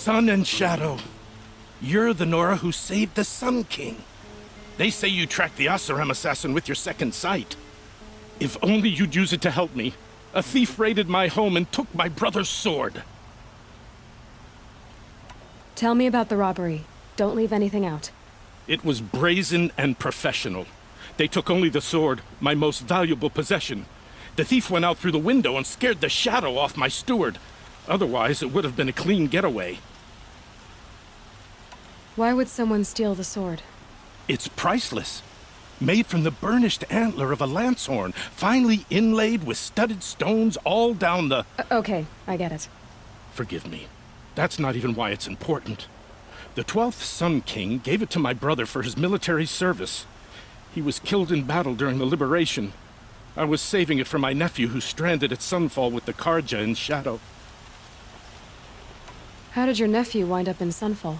Sun and Shadow. You're the Nora who saved the Sun King. They say you tracked the Asuram assassin with your second sight. If only you'd use it to help me. A thief raided my home and took my brother's sword. Tell me about the robbery. Don't leave anything out. It was brazen and professional. They took only the sword, my most valuable possession. The thief went out through the window and scared the shadow off my steward. Otherwise, it would have been a clean getaway. Why would someone steal the sword? It's priceless. Made from the burnished antler of a lancehorn, finely inlaid with studded stones all down the... Okay, I get it. Forgive me. That's not even why it's important. The 12th Sun King gave it to my brother for his military service. He was killed in battle during the liberation. I was saving it for my nephew who's stranded at Sunfall with the Karja in Shadow. How did your nephew wind up in Sunfall?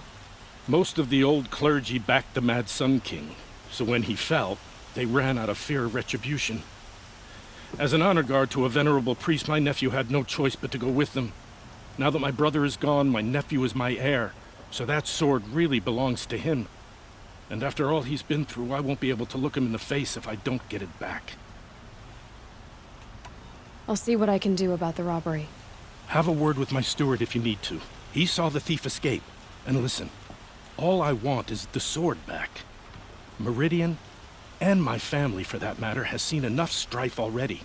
Most of the old clergy backed the Mad Sun King, so when he fell, they ran out of fear of retribution. As an honor guard to a venerable priest, my nephew had no choice but to go with them. Now that my brother is gone, my nephew is my heir, so that sword really belongs to him. And after all he's been through, I won't be able to look him in the face if I don't get it back. I'll see what I can do about the robbery. Have a word with my steward if you need to. He saw the thief escape. And listen, all I want is the sword back. Meridian, and my family for that matter, has seen enough strife already.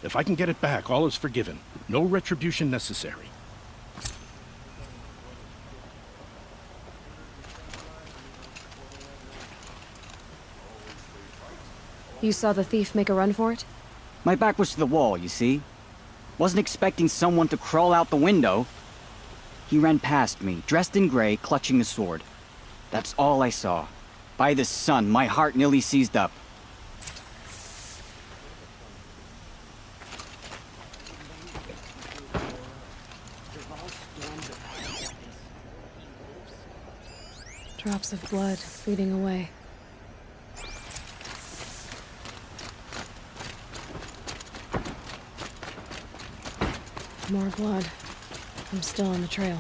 If I can get it back, all is forgiven. No retribution necessary. You saw the thief make a run for it? My back was to the wall, you see? Wasn't expecting someone to crawl out the window. He ran past me, dressed in gray, clutching the sword. That's all I saw. By the sun, my heart nearly seized up. Drops of blood bleeding away. More blood. I'm still on the trail.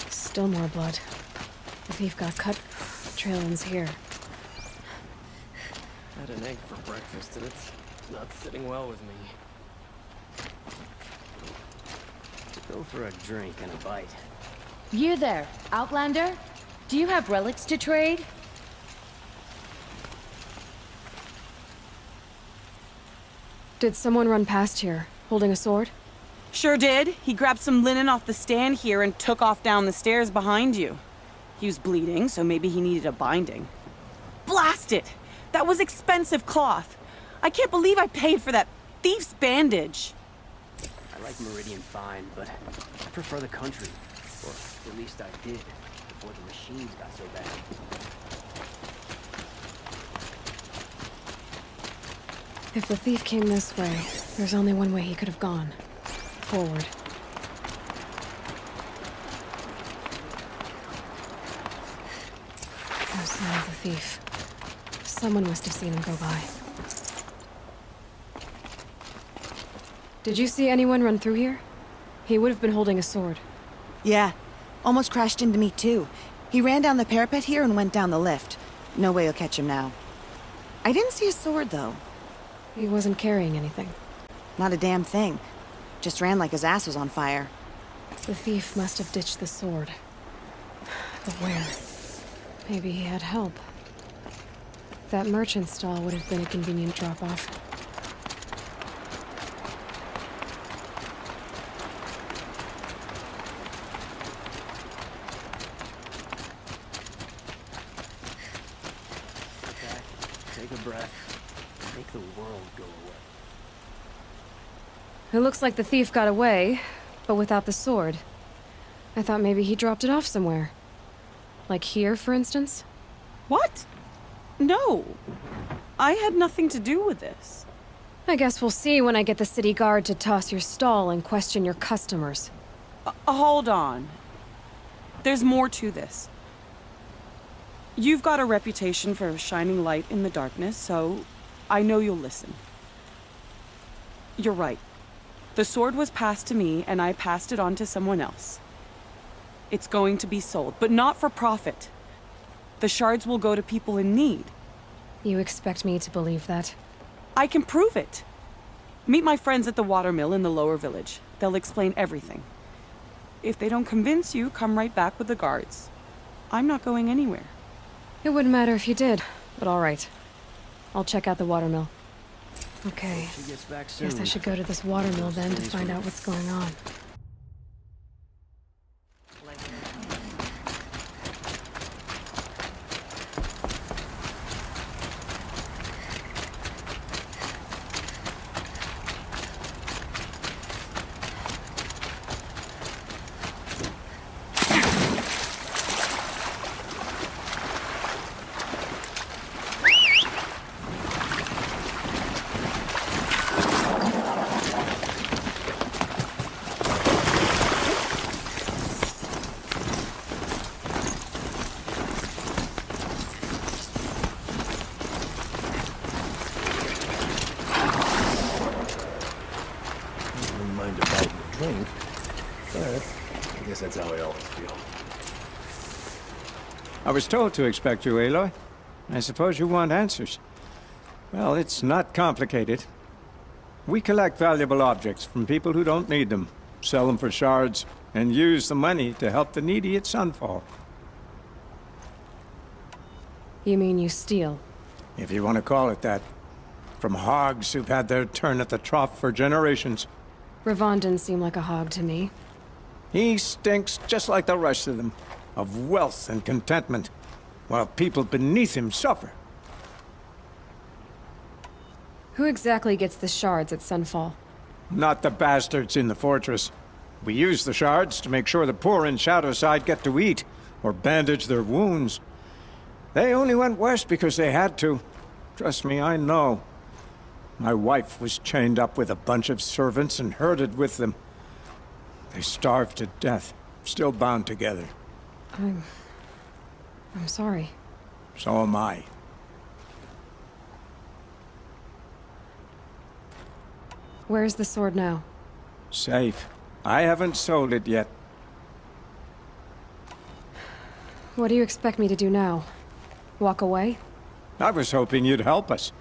Still more blood. The thief got cut. The trail ends here. Had an egg for breakfast and it's not sitting well with me. Go for a drink and a bite. You there, Outlander? Do you have relics to trade? Did someone run past here, holding a sword? Sure did. He grabbed some linen off the stand here and took off down the stairs behind you. He was bleeding, so maybe he needed a binding. Blast it! That was expensive cloth. I can't believe I paid for that thief's bandage. I like Meridian fine, but I prefer the country. Or at least I did, before the machines got so bad. If the thief came this way, there's only one way he could have gone. Forward. No sign of the thief. Someone must have seen him go by. Did you see anyone run through here? He would have been holding a sword. Yeah. Almost crashed into me, too. He ran down the parapet here and went down the lift. No way you'll catch him now. I didn't see a sword, though. He wasn't carrying anything. Not a damn thing. Just ran like his ass was on fire. The thief must have ditched the sword. But where? Maybe he had help. That merchant stall would have been a convenient drop-off. Take a breath. Make the world go away. It looks like the thief got away, but without the sword. I thought maybe he dropped it off somewhere. Like here, for instance? What? No. I had nothing to do with this. I guess we'll see when I get the city guard to toss your stall and question your customers. Hold on. There's more to this. You've got a reputation for shining light in the darkness, so I know you'll listen. You're right. The sword was passed to me, and I passed it on to someone else. It's going to be sold, but not for profit. The shards will go to people in need. You expect me to believe that? I can prove it. Meet my friends at the watermill in the lower village. They'll explain everything. If they don't convince you, come right back with the guards. I'm not going anywhere. It wouldn't matter if you did, but all right. I'll check out the watermill. Okay. She gets back soon. Guess I should go to this watermill then to find out what's going on. Wouldn't mind a bite and a drink, but I guess that's how I always feel. I was told to expect you, Aloy. I suppose you want answers. Well, it's not complicated. We collect valuable objects from people who don't need them, sell them for shards, and use the money to help the needy at Sunfall. You mean you steal? If you want to call it that. From hogs who've had their turn at the trough for generations. Ravon didn't seem like a hog to me. He stinks just like the rest of them, of wealth and contentment, while people beneath him suffer. Who exactly gets the shards at Sunfall? Not the bastards in the fortress. We use the shards to make sure the poor in Shadowside get to eat, or bandage their wounds. They only went west because they had to. Trust me, I know. My wife was chained up with a bunch of servants and herded with them. They starved to death, still bound together. I'm sorry. So am I. Where's the sword now? Safe. I haven't sold it yet. What do you expect me to do now? Walk away? I was hoping you'd help us.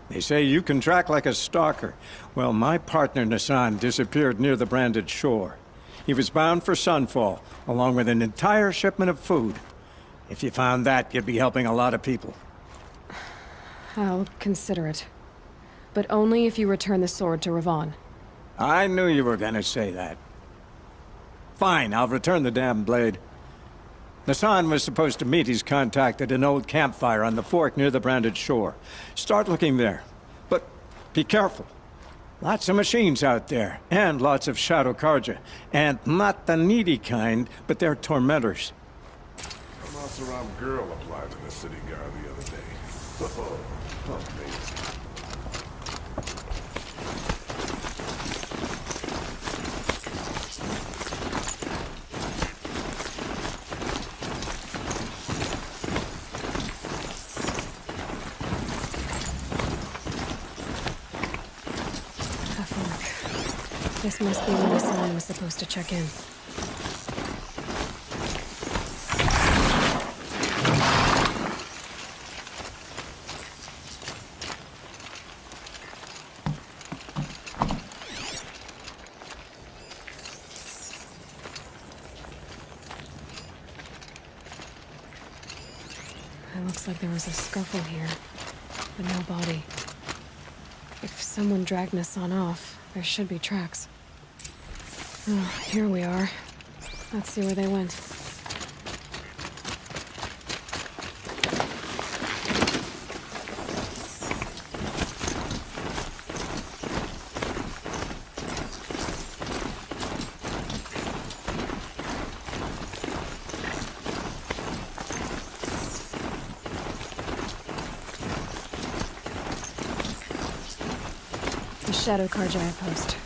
They say you can track like a stalker. Well, my partner Nassan disappeared near the branded shore. He was bound for Sunfall, along with an entire shipment of food. If you found that, you'd be helping a lot of people. I'll consider it. But only if you return the sword to Ravon. I knew you were gonna say that. Fine, I'll return the damn blade. Nassan was supposed to meet his contact at an old campfire on the fork near the branded shore. Start looking there. But be careful. Lots of machines out there, and lots of Shadow Karja. And not the needy kind, but they're tormentors. A Masaram girl applied to the city guard the other day. Oh, amazing. This must be when Hassan was supposed to check in. It looks like there was a scuffle here, but no body. If someone dragged Hassan off, there should be tracks. Oh, here we are. Let's see where they went. The Shadow Karja outpost.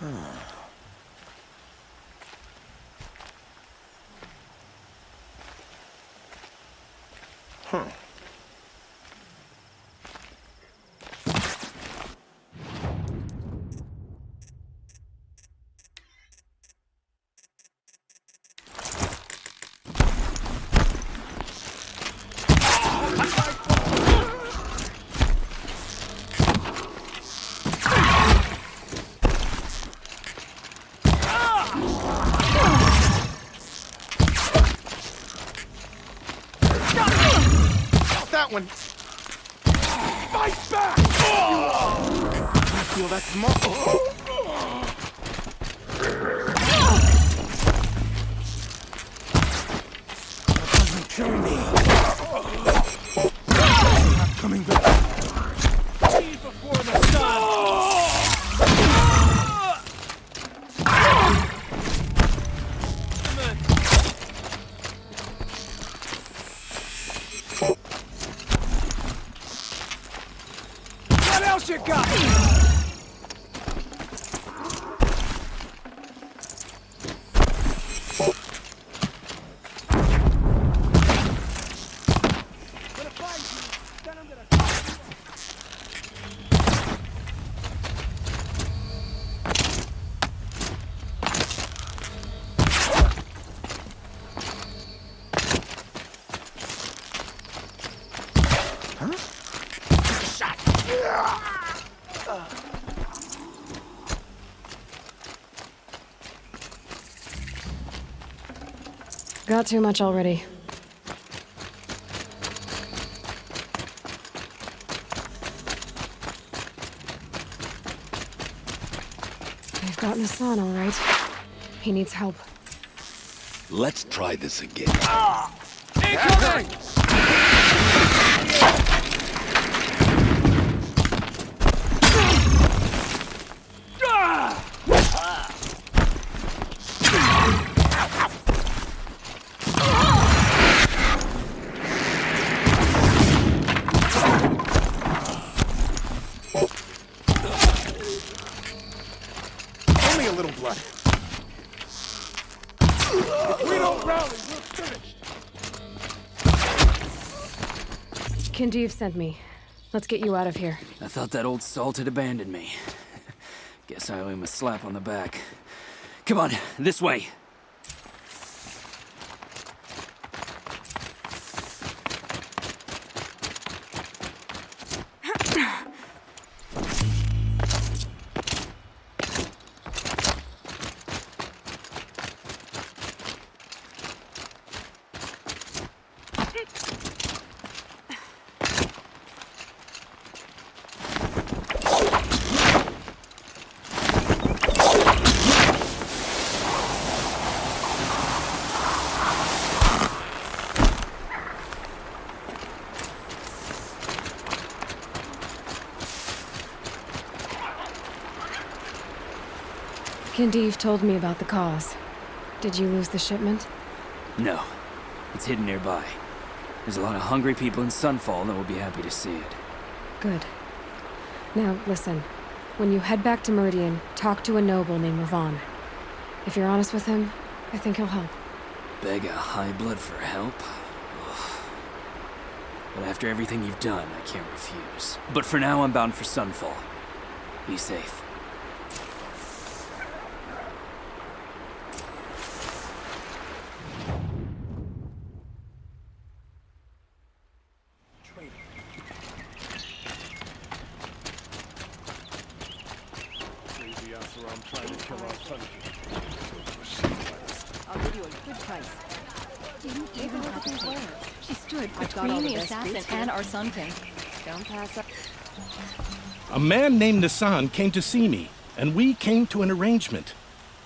Huh. That one. Fight back! I feel that small. That doesn't kill me. Not coming back. See before the sun. What else you got? Got too much already. They've got Nassan, all right. He needs help. Let's try this again. Incoming! Only a little blood. If we don't rally, we're finished. Kindev sent me. Let's get you out of here. I thought that old salt had abandoned me. Guess I owe him a slap on the back. Come on, this way. Kindev told me about the cause. Did you lose the shipment? No, it's hidden nearby. There's a lot of hungry people in Sunfall that will be happy to see it. Good. Now, listen. When you head back to Meridian, talk to a noble named Ravon. If you're honest with him, I think he'll help. Beg a high blood for help? Ugh. But after everything you've done, I can't refuse. But for now, I'm bound for Sunfall. Be safe. I'll give you a good price. Didn't even have to pay her. She stood between the assassin and our Sun King. Don't pass up. A man named Nassan came to see me, and we came to an arrangement.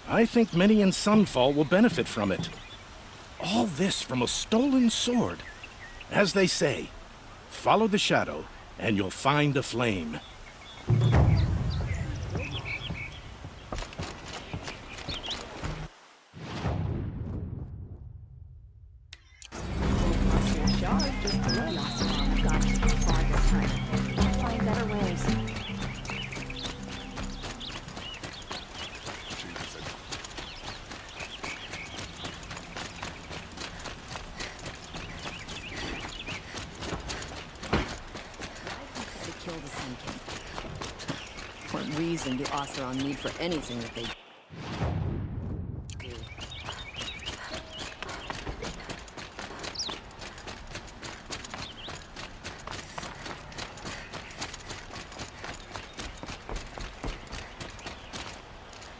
I think many in Sunfall will benefit from it. All this from a stolen sword. As they say, follow the shadow, and you'll find a flame. kill the Sun King. What reason do Oseram need for anything that they do?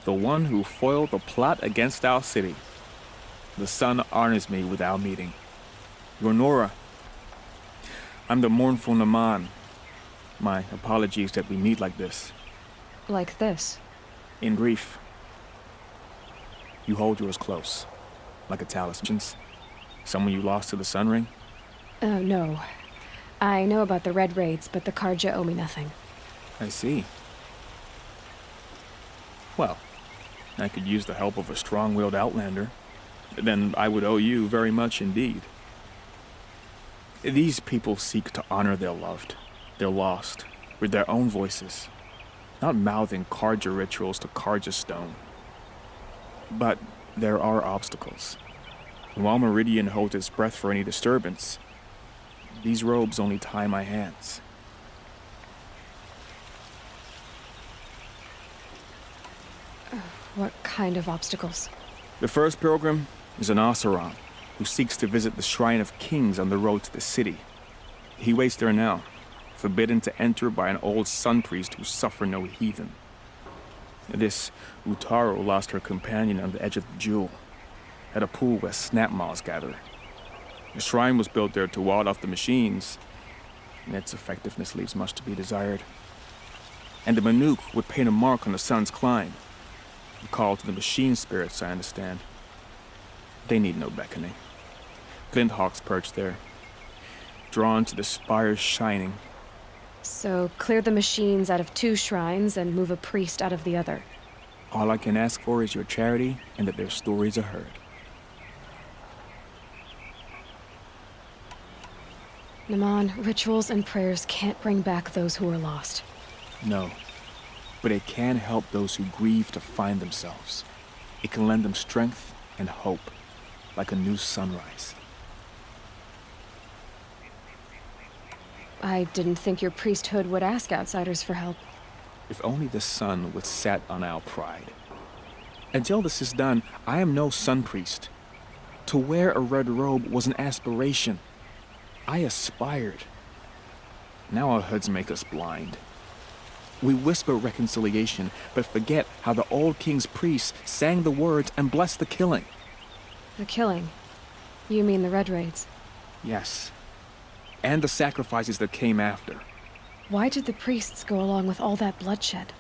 The one who foiled the plot against our city. The sun honors me with our meeting. You're Nora. I'm the mournful Naman. My apologies that we meet like this. Like this? In grief. You hold yours close, like a talisman. Someone you lost to the Sun Ring? Oh, no. I know about the Red Raids, but the Karja owe me nothing. I see. Well, I could use the help of a strong-willed outlander. Then I would owe you very much indeed. These people seek to honor their loved, their lost, with their own voices, not mouthing Karja rituals to Karja stone. But there are obstacles. And while Meridian holds its breath for any disturbance, these robes only tie my hands. What kind of obstacles? The first pilgrim is an Oseram who seeks to visit the Shrine of Kings on the road to the city. He waits there now, forbidden to enter by an old sun priest who suffered no heathen. This Utaro lost her companion on the edge of the jewel, at a pool where snap moths gather. The shrine was built there to ward off the machines, and its effectiveness leaves much to be desired. And the Manuk would paint a mark on the sun's climb, a call to the machine spirits, I understand. They need no beckoning. Glint hawks perch there, drawn to the spires shining. So clear the machines out of 2 shrines and move a priest out of the other. All I can ask for is your charity and that their stories are heard. Naman, rituals and prayers can't bring back those who are lost. No, but it can help those who grieve to find themselves. It can lend them strength and hope, like a new sunrise. I didn't think your priesthood would ask outsiders for help. If only the sun would set on our pride. Until this is done, I am no sun priest. To wear a red robe was an aspiration. I aspired. Now our hoods make us blind. We whisper reconciliation, but forget how the old king's priests sang the words and blessed the killing. The killing? You mean the Red Raids? Yes. And the sacrifices that came after. Why did the priests go along with all that bloodshed?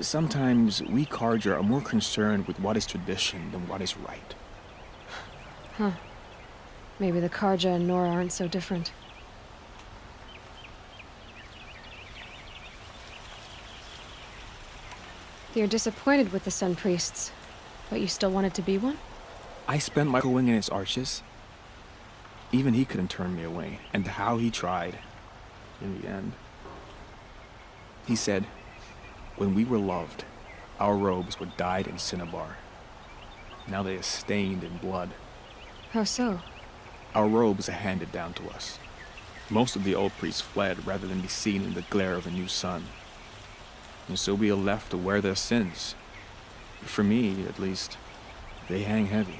Sometimes we Karja are more concerned with what is tradition than what is right. Huh. Maybe the Karja and Nora aren't so different. You're disappointed with the Sun Priests, but you still wanted to be one? I spent my going in his arches. Even he couldn't turn me away, and how he tried. In the end. He said, when we were loved, our robes were dyed in cinnabar. Now they are stained in blood. How so? Our robes are handed down to us. Most of the old priests fled rather than be seen in the glare of a new sun. And so we are left to wear their sins. For me, at least, they hang heavy.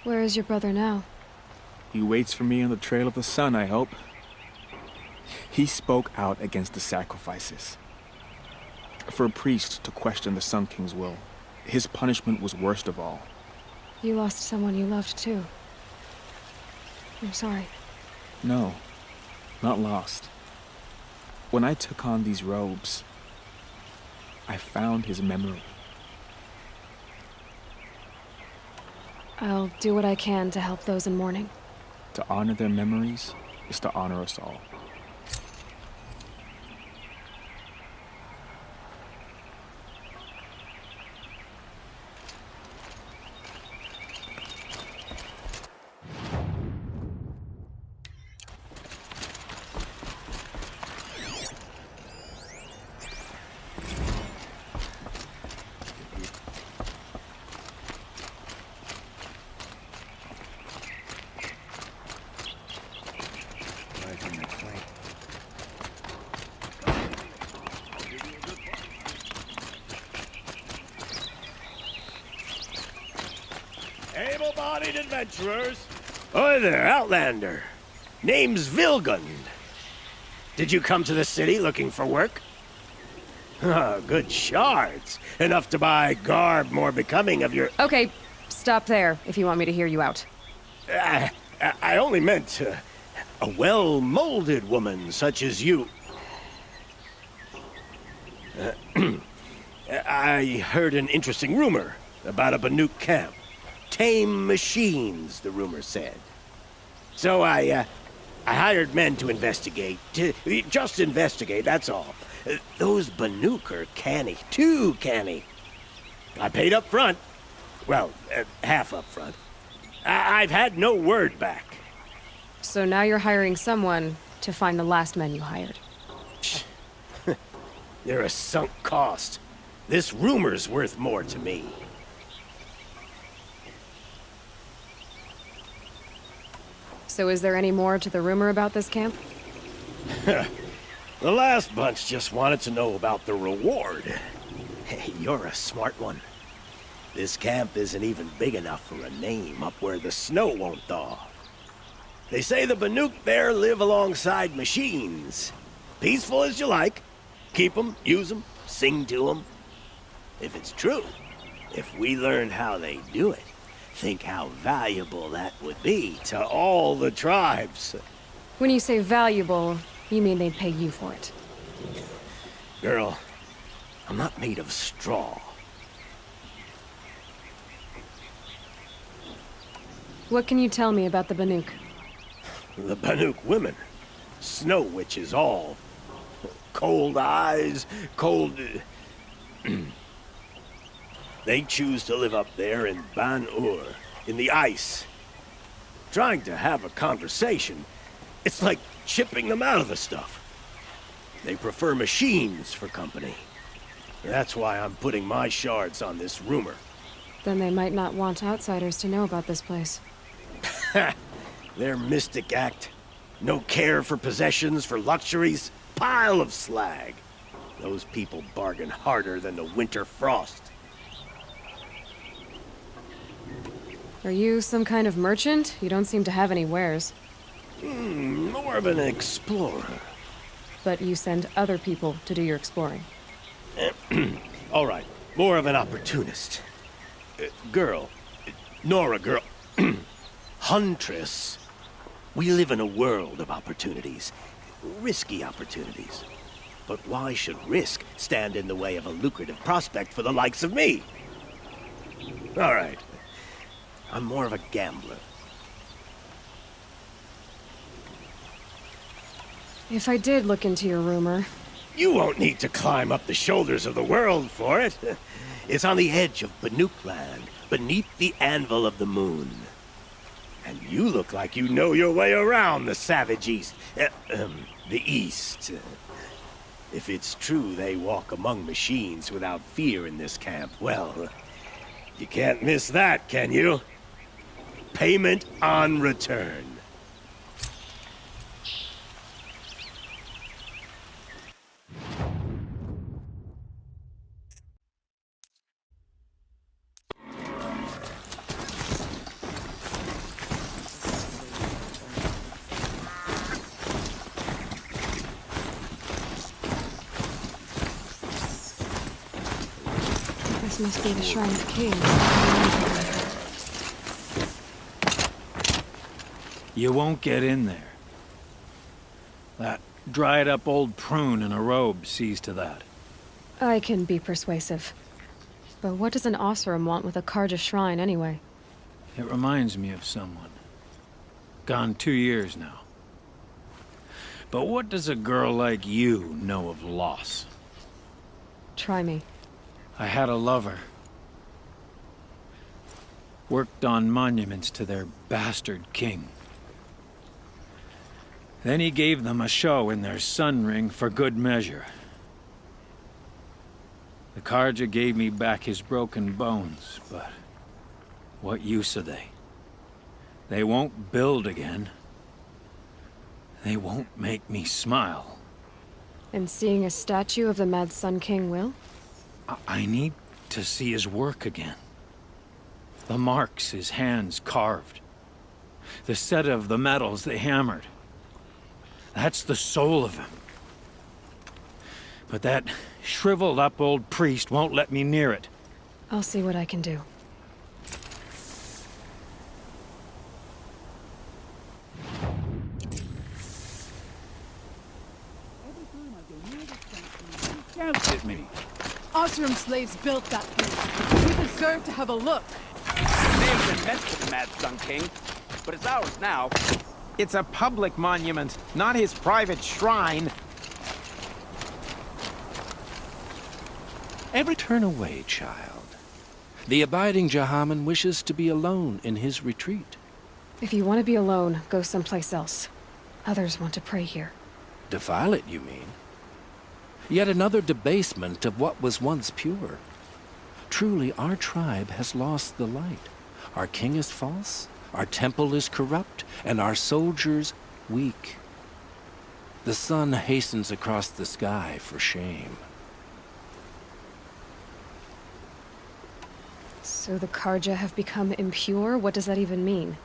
Where is your brother now? He waits for me on the trail of the sun, I hope. He spoke out against the sacrifices. For a priest to question the Sun King's will, his punishment was worst of all. You lost someone you loved too. I'm sorry. No, not lost. When I took on these robes, I found his memory. I'll do what I can to help those in mourning. To honor their memories is to honor us all. Able-bodied adventurers. Oi there, Outlander. Name's Vilgun. Did you come to the city looking for work? Ah, good shards. Enough to buy garb more becoming of your... Okay, stop there if you want me to hear you out. I only meant a well-molded woman such as you. I heard an interesting rumor about a Banuk camp. Tame machines, the rumor said. So I hired men to investigate. Just investigate, that's all. Those Banuk are canny, too canny. I paid up front. Well, half up front. I've had no word back. So now you're hiring someone to find the last men you hired. They're a sunk cost. This rumor's worth more to me. So is there any more to the rumor about this camp? The last bunch just wanted to know about the reward. Hey, you're a smart one. This camp isn't even big enough for a name up where the snow won't thaw. They say the Banuk there live alongside machines. Peaceful as you like. Keep them, use them, sing to them. If it's true, if we learned how they do it, think how valuable that would be to all the tribes. When you say valuable, you mean they'd pay you for it. Girl, I'm not made of straw. What can you tell me about the Banuk? The Banuk women. Snow witches all. Cold eyes, cold... They choose to live up there in Ban-Ur, in the ice. Trying to have a conversation, it's like chipping them out of the stuff. They prefer machines for company. That's why I'm putting my shards on this rumor. Then they might not want outsiders to know about this place. Their mystic act. No care for possessions, for luxuries. Pile of slag. Those people bargain harder than the winter frost. Are you some kind of merchant? You don't seem to have any wares. More of an explorer. But you send other people to do your exploring. All right, more of an opportunist. Girl. Nora, girl. Huntress. We live in a world of opportunities. Risky opportunities. But why should risk stand in the way of a lucrative prospect for the likes of me? All right. I'm more of a gambler. If I did look into your rumor... You won't need to climb up the shoulders of the world for it. It's on the edge of Banuk land, beneath the anvil of the moon. And you look like you know your way around the savage east. The east. If it's true they walk among machines without fear in this camp, well, you can't miss that, can you? Payment on return. This must be the Shrine of Kings. You won't get in there. That dried-up old prune in a robe sees to that. I can be persuasive. But what does an Oseram want with a Karja shrine, anyway? It reminds me of someone. Gone 2 years now. But what does a girl like you know of loss? Try me. I had a lover. Worked on monuments to their bastard king. Then he gave them a show in their sun ring for good measure. The Karja gave me back his broken bones, but what use are they? They won't build again. They won't make me smile. And seeing a statue of the Mad Sun King will? I need to see his work again. The marks his hands carved. The set of the metals they hammered. That's the soul of him. But that shriveled up old priest won't let me near it. I'll see what I can do. Shouts at me. Osram slaves built that place. We deserve to have a look. It may have been meant for the Mad Sun King, but it's ours now. It's a public monument, not his private shrine. Turn away, child. The abiding Jahaman wishes to be alone in his retreat. If you want to be alone, go someplace else. Others want to pray here. Defile it, you mean? Yet another debasement of what was once pure. Truly, our tribe has lost the light. Our king is false, our temple is corrupt, and our soldiers weak. The sun hastens across the sky for shame. So the Karja have become impure? What does that even mean?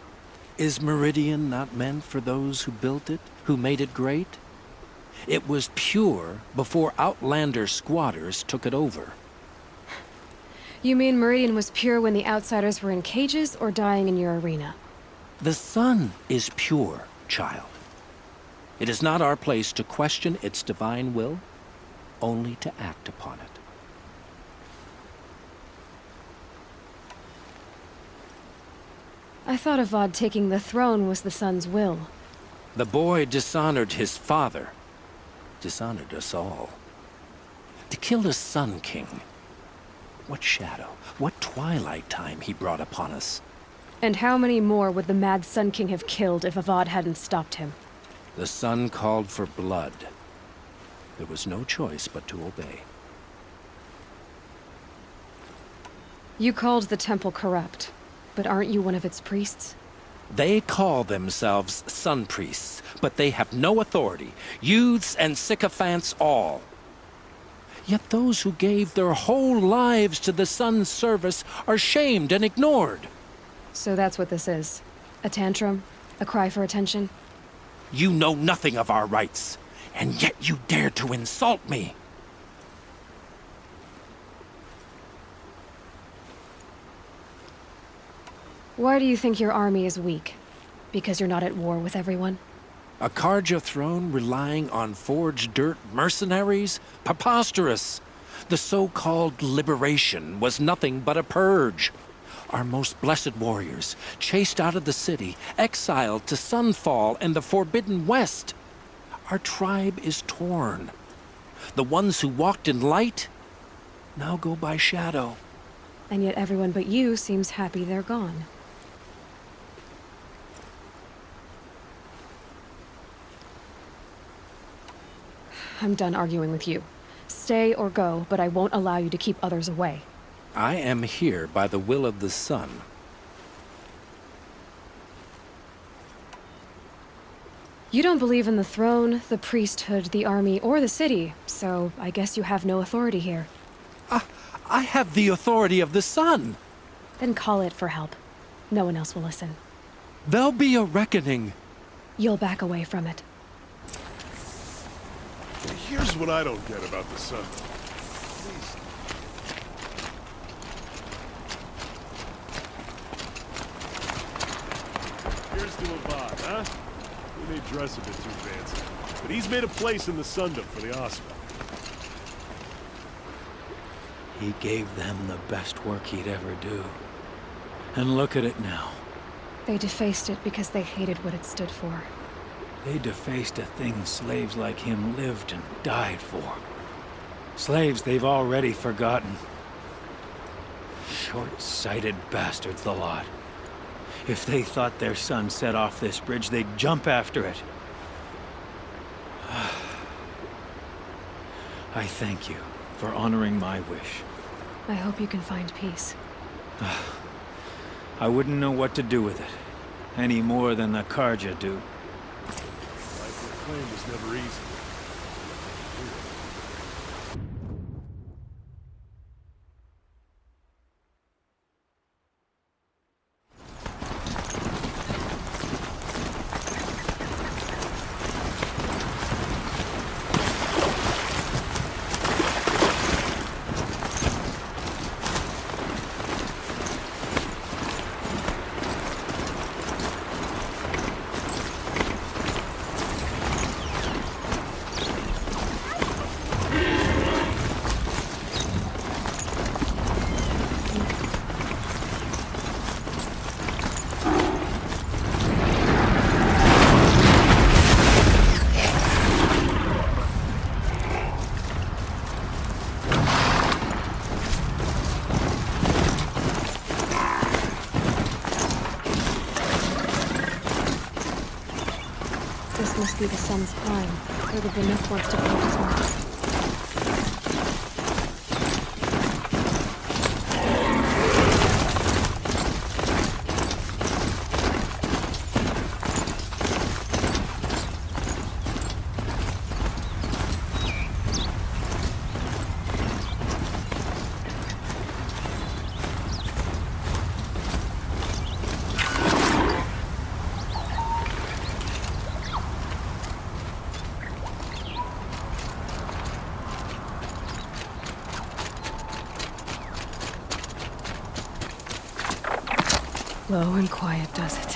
Is Meridian not meant for those who built it, who made it great? It was pure before outlander squatters took it over. You mean Meridian was pure when the outsiders were in cages or dying in your arena? The sun is pure, child. It is not our place to question its divine will, only to act upon it. I thought Avad taking the throne was the sun's will. The boy dishonored his father, dishonored us all. To kill the Sun King. What shadow, what twilight time he brought upon us. And how many more would the Mad Sun King have killed if Avad hadn't stopped him? The sun called for blood. There was no choice but to obey. You called the temple corrupt, but aren't you one of its priests? They call themselves sun priests, but they have no authority. Youths and sycophants all. Yet those who gave their whole lives to the sun's service are shamed and ignored. So that's what this is. A tantrum? A cry for attention? You know nothing of our rights, and yet you dare to insult me. Why do you think your army is weak? Because you're not at war with everyone? A Karja throne relying on forged dirt mercenaries? Preposterous! The so-called liberation was nothing but a purge. Our most blessed warriors, chased out of the city, exiled to Sunfall and the Forbidden West. Our tribe is torn. The ones who walked in light now go by shadow. And yet everyone but you seems happy they're gone. I'm done arguing with you. Stay or go, but I won't allow you to keep others away. I am here by the will of the sun. You don't believe in the throne, the priesthood, the army, or the city, so I guess you have no authority here. I have the authority of the sun. Then call it for help. No one else will listen. There'll be a reckoning. You'll back away from it. Here's what I don't get about the sun. Here's to Avad, huh? He may dress a bit too fancy, but he's made a place in the Sundom for the Oscar. He gave them the best work he'd ever do. And look at it now. They defaced it because they hated what it stood for. They defaced a thing slaves like him lived and died for. Slaves they've already forgotten. Short-sighted bastards, the lot. If they thought their son set off this bridge, they'd jump after it. I thank you for honoring my wish. I hope you can find peace. I wouldn't know what to do with it, any more than the Karja do. Life claim was never easy. This must be the sun's prime, where the Beneath wants to put his mark. Low and quiet does it.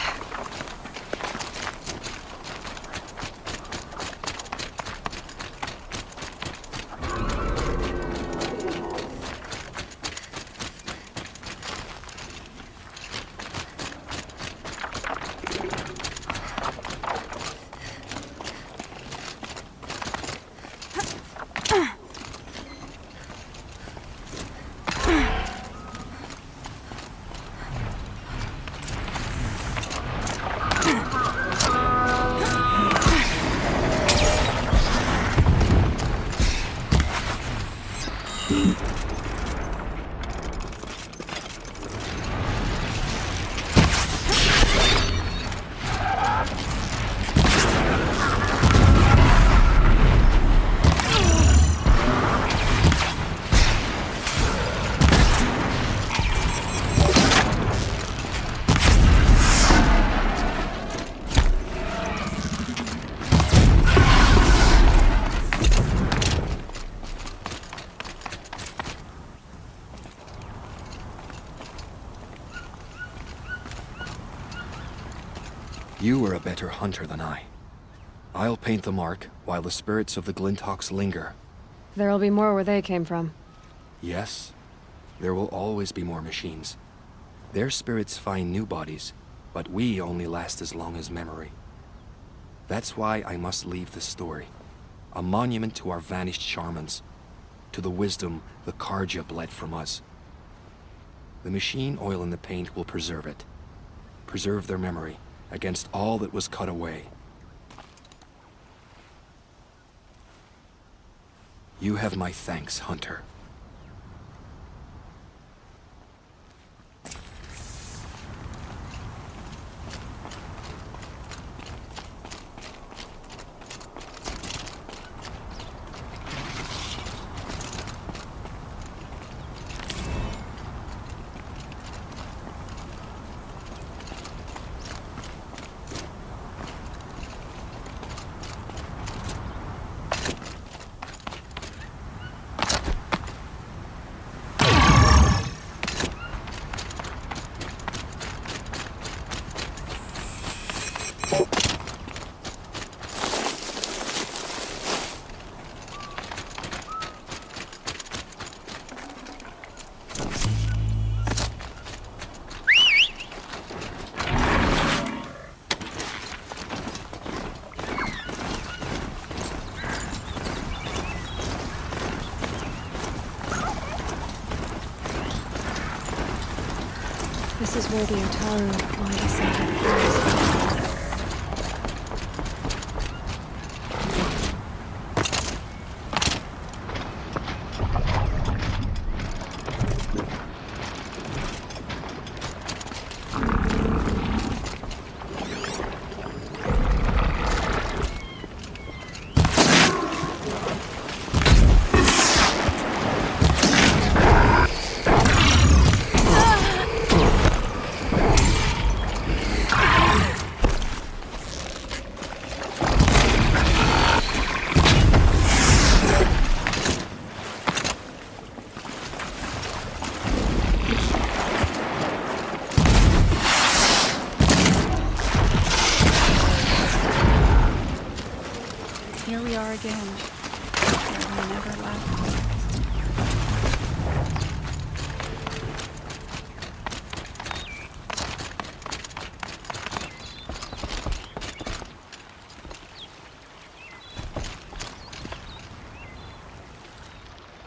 You were a better hunter than I. I'll paint the mark while the spirits of the Glinthawks linger. There'll be more where they came from. Yes, there will always be more machines. Their spirits find new bodies, but we only last as long as memory. That's why I must leave this story. A monument to our vanished shamans, to the wisdom the Karja bled from us. The machine oil in the paint will preserve it. Preserve their memory against all that was cut away. You have my thanks, Hunter. This is where the Otaru wanted to send their crews. Here we are again. Where we never left.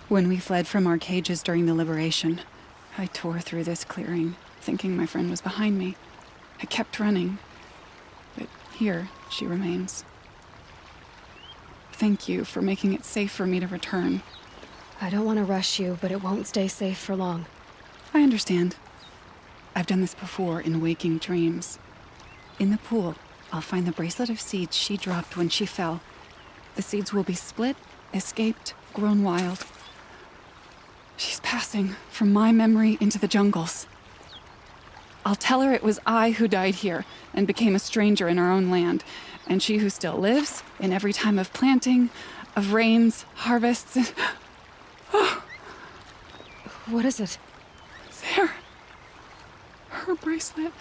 When we fled from our cages during the liberation, I tore through this clearing, thinking my friend was behind me. I kept running, but here she remains. Thank you for making it safe for me to return. I don't want to rush you, but it won't stay safe for long. I understand. I've done this before in waking dreams. In the pool, I'll find the bracelet of seeds she dropped when she fell. The seeds will be split, escaped, grown wild. She's passing from my memory into the jungles. I'll tell her it was I who died here and became a stranger in our own land, and she who still lives in every time of planting, of rains, harvests, and... Oh. What is it? There. Her bracelet.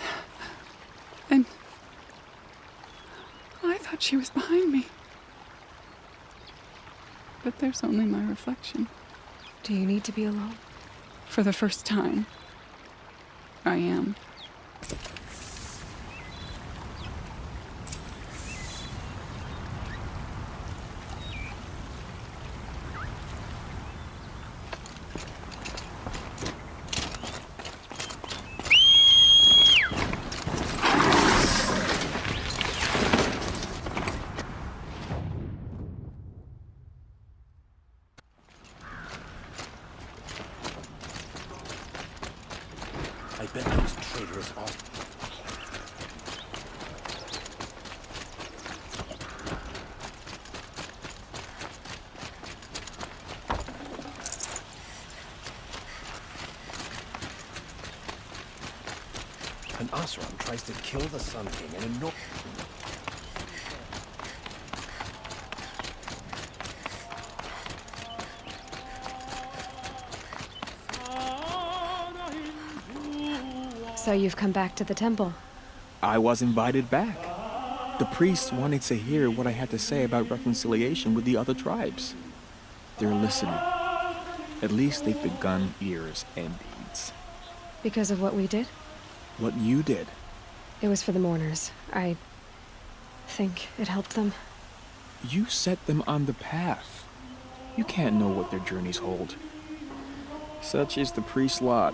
And I thought she was behind me. But there's only my reflection. Do you need to be alone? For the first time, I am. I bet those traitors are... An Oseram tries to kill the Sun King and ignore... So you've come back to the temple. I was invited back. The priests wanted to hear what I had to say about reconciliation with the other tribes. They're listening. At least they've begun ears and deeds. Because of what we did? What you did. It was for the mourners. I think it helped them. You set them on the path. You can't know what their journeys hold. Such is the priest's lot.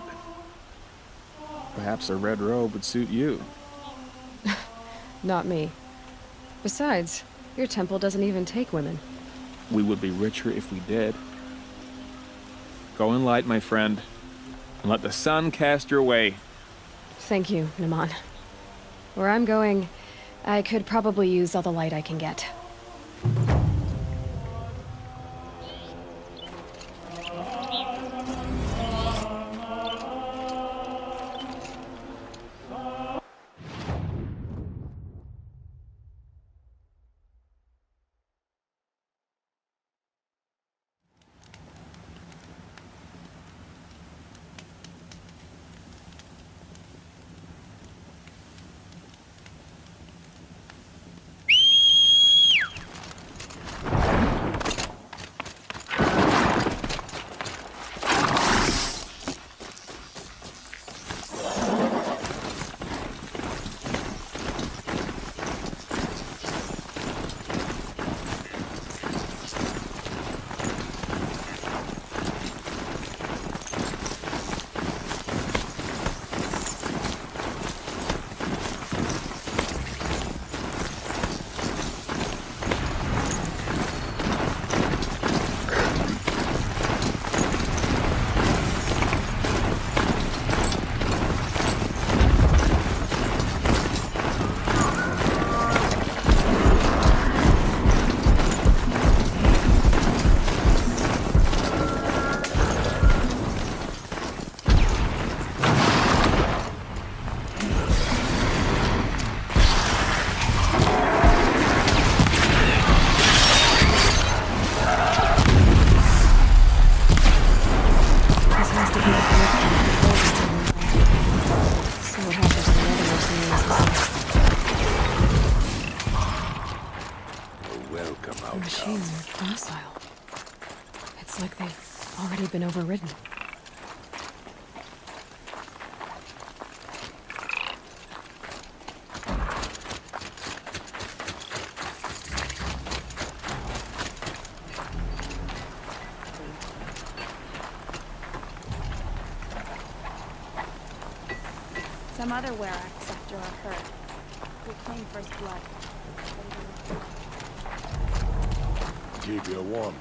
Perhaps a red robe would suit you. Not me. Besides, your temple doesn't even take women. We would be richer if we did. Go in light, my friend, and let the sun cast your way. Thank you, Naman. Where I'm going, I could probably use all the light I can get. machines are docile. It's like they've already been overridden. Some other Werax after our hurt. We claim first blood. Keep you warm.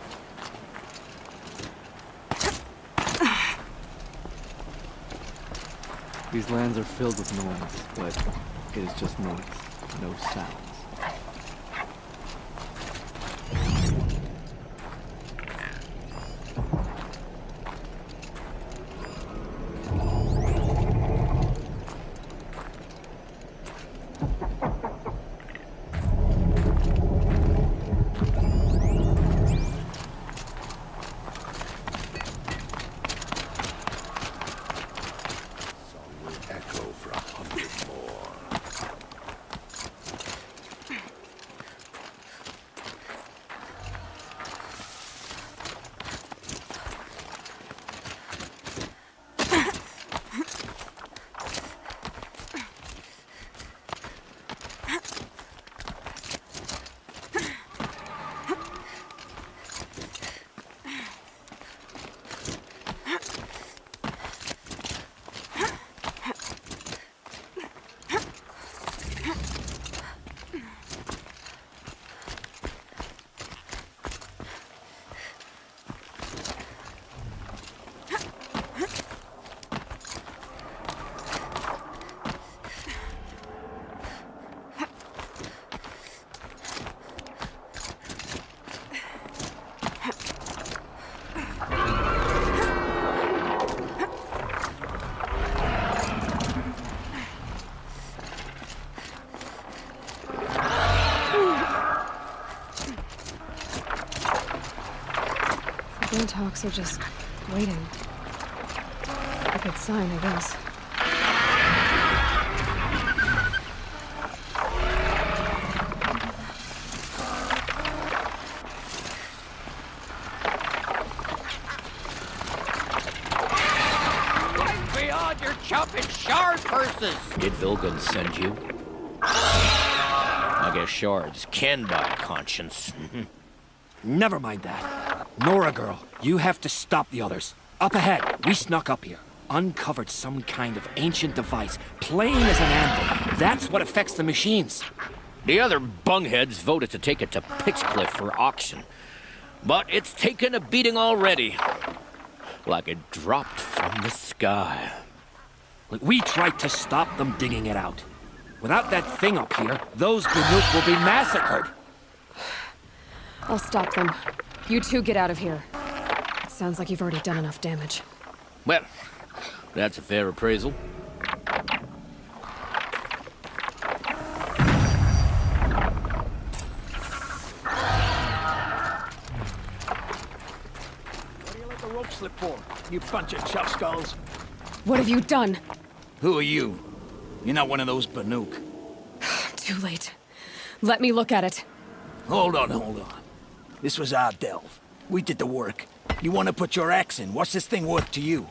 These lands are filled with noise, but it is just noise, no sounds. Talks are just waiting. A good sign, I guess. Beyond your chopping shard purses! Did Vilgun send you? I guess shards can buy a conscience. Never mind that. Nora girl, you have to stop the others. Up ahead, we snuck up here. Uncovered some kind of ancient device, plain as an anvil. That's what affects the machines. The other bungheads voted to take it to Pitchcliff for auction. But it's taken a beating already. Like it dropped from the sky. We tried to stop them digging it out. Without that thing up here, those Banuk will be massacred. I'll stop them. You two get out of here. It sounds like you've already done enough damage. Well, that's a fair appraisal. What do you let the rope slip for, you bunch of chuff skulls? What have you done? Who are you? You're not one of those Banuk. Too late. Let me look at it. Hold on. This was our delve. We did the work. You want to put your axe in? What's this thing worth to you?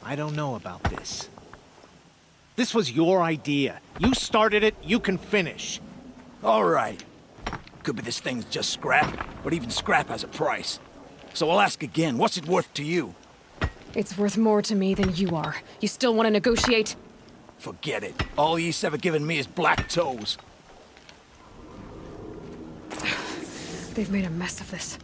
I don't know about this. This was your idea. You started it, you can finish. All right. Could be this thing's just scrap, but even scrap has a price. So I'll ask again, what's it worth to you? It's worth more to me than you are. You still want to negotiate? Forget it. All ye's ever given me is black toes. They've made a mess of this.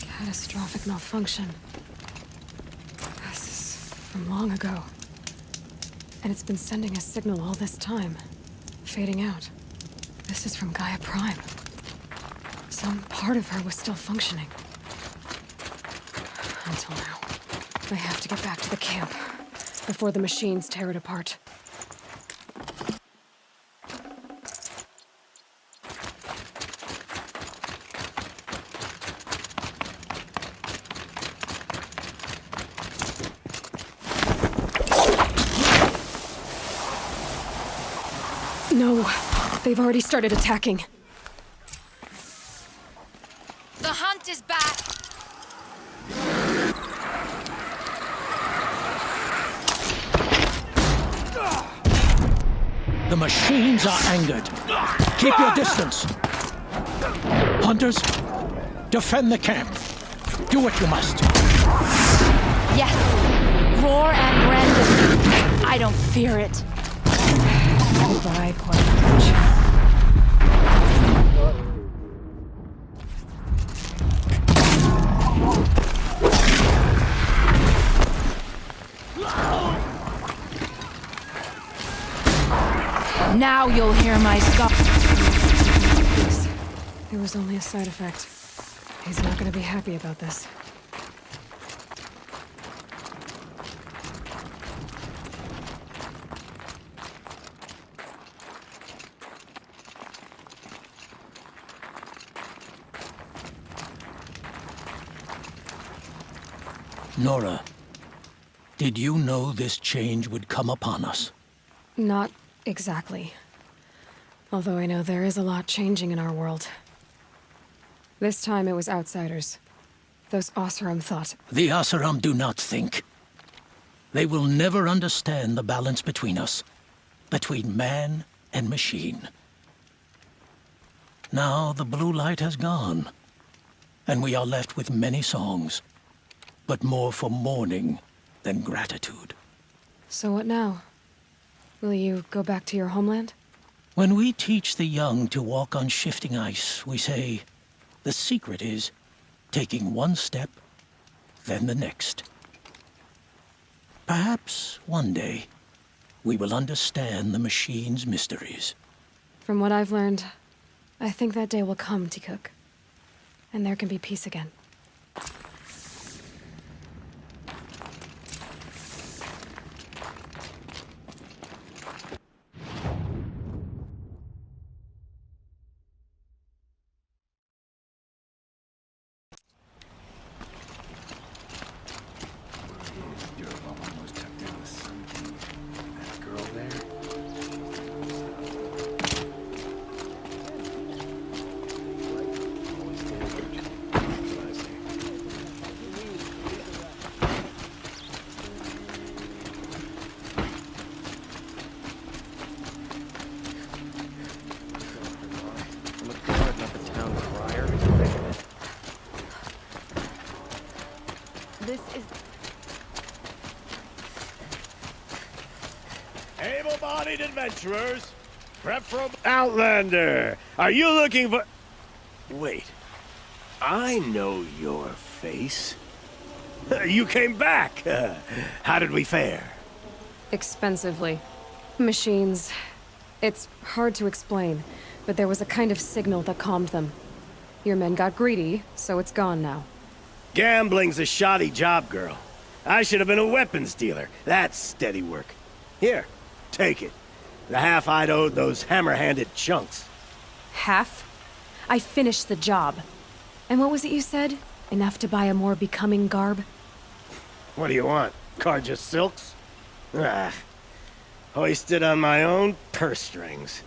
Catastrophic malfunction. This is from long ago. And it's been sending a signal all this time. Fading out. This is from Gaia Prime. Some part of her was still functioning. Until now. I have to get back to the camp before the machines tear it apart. No, they've already started attacking. The hunt is back! The machines are angered. Keep your distance. Hunters, defend the camp. Do what you must. Yes! Roar and rend. I don't fear it. Goodbye, poor coach. Now you'll hear my scoff. There was only a side effect. He's not gonna be happy about this. Nora, did you know this change would come upon us? Not exactly. Although I know there is a lot changing in our world. This time it was outsiders. Those Oseram thought. The Oseram do not think. They will never understand the balance between us. Between man and machine. Now the blue light has gone. And we are left with many songs. But more for mourning than gratitude. So what now? Will you go back to your homeland? When we teach the young to walk on shifting ice, we say, the secret is taking one step, then the next. Perhaps one day, we will understand the machine's mysteries. From what I've learned, I think that day will come, Tikuk. And there can be peace again. This is... Able-bodied adventurers, prep for Outlander. Are you looking for... Wait. I know your face. You came back. How did we fare? Expensively. Machines. It's hard to explain, but there was a kind of signal that calmed them. Your men got greedy, so it's gone now. Gambling's a shoddy job, girl. I should have been a weapons dealer. That's steady work. Here, take it. The half I'd owed those hammer-handed chunks. Half? I finished the job. And what was it you said? Enough to buy a more becoming garb? What do you want? Carja silks? Ah, hoisted on my own purse strings.